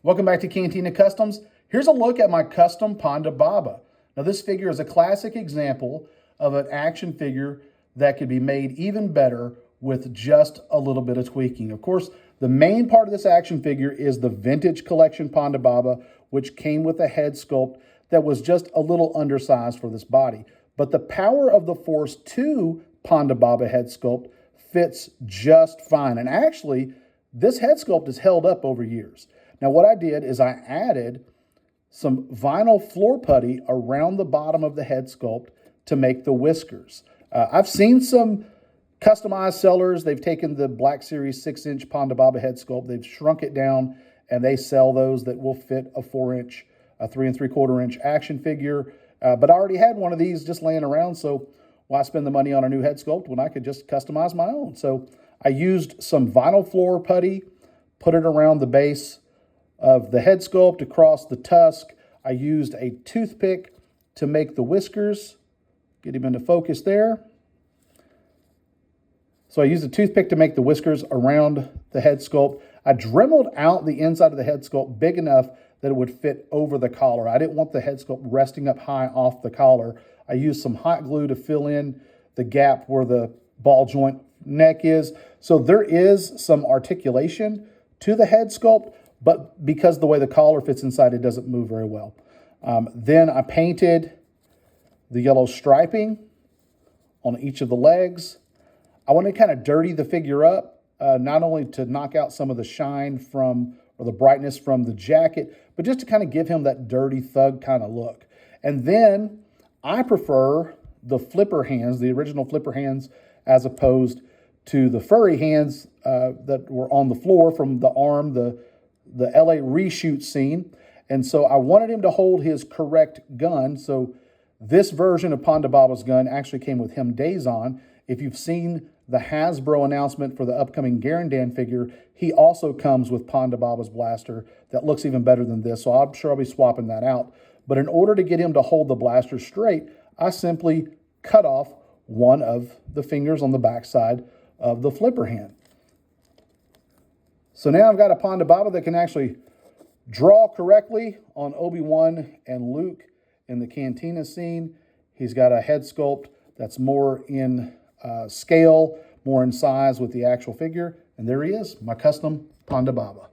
Welcome back to Cantina Customs. Here's a look at my custom Ponda Baba. Now this figure is a classic example of an action figure that could be made even better with just a little bit of tweaking. Of course, the main part of this action figure is the vintage collection Ponda Baba, which came with a head sculpt that was just a little undersized for this body. But the Power of the Force 2 Ponda Baba head sculpt fits just fine. And actually, this head sculpt is held up over years. Now what I did is I added some vinyl floor putty around the bottom of the head sculpt to make the whiskers. I've seen some customized sellers. They've taken the Black Series 6-inch Ponda Baba head sculpt, they've shrunk it down, and they sell those that will fit a 4-inch, a 3 3/4-inch action figure. But I already had one of these just laying around, so why spend the money on a new head sculpt when I could just customize my own? So I used some vinyl floor putty, put it around the base of the head sculpt across the tusk. I used a toothpick to make the whiskers. Get him into focus there. So I used a toothpick to make the whiskers around the head sculpt. I dremeled out the inside of the head sculpt big enough that it would fit over the collar. I didn't want the head sculpt resting up high off the collar. I used some hot glue to fill in the gap where the ball joint neck is. So there is some articulation to the head sculpt, but because the way the collar fits inside, it doesn't move very well. Then I painted the yellow striping on each of the legs. I wanted to kind of dirty the figure up, not only to knock out some of the shine from, or the brightness from the jacket, but just to kind of give him that dirty thug kind of look. And then I prefer the flipper hands, the original flipper hands, as opposed to the furry hands that were on the floor from the arm, the LA reshoot scene. And so I wanted him to hold his correct gun. So this version of Ponda Baba's gun actually came with him days on. If you've seen the Hasbro announcement for the upcoming Garandan figure, he also comes with Ponda Baba's blaster that looks even better than this. So I'm sure I'll be swapping that out. But in order to get him to hold the blaster straight, I simply cut off one of the fingers on the backside of the flipper hand. So now I've got a Ponda Baba that can actually draw correctly on Obi-Wan and Luke in the cantina scene. He's got a head sculpt that's more in scale, more in size with the actual figure. And there he is, my custom Ponda Baba.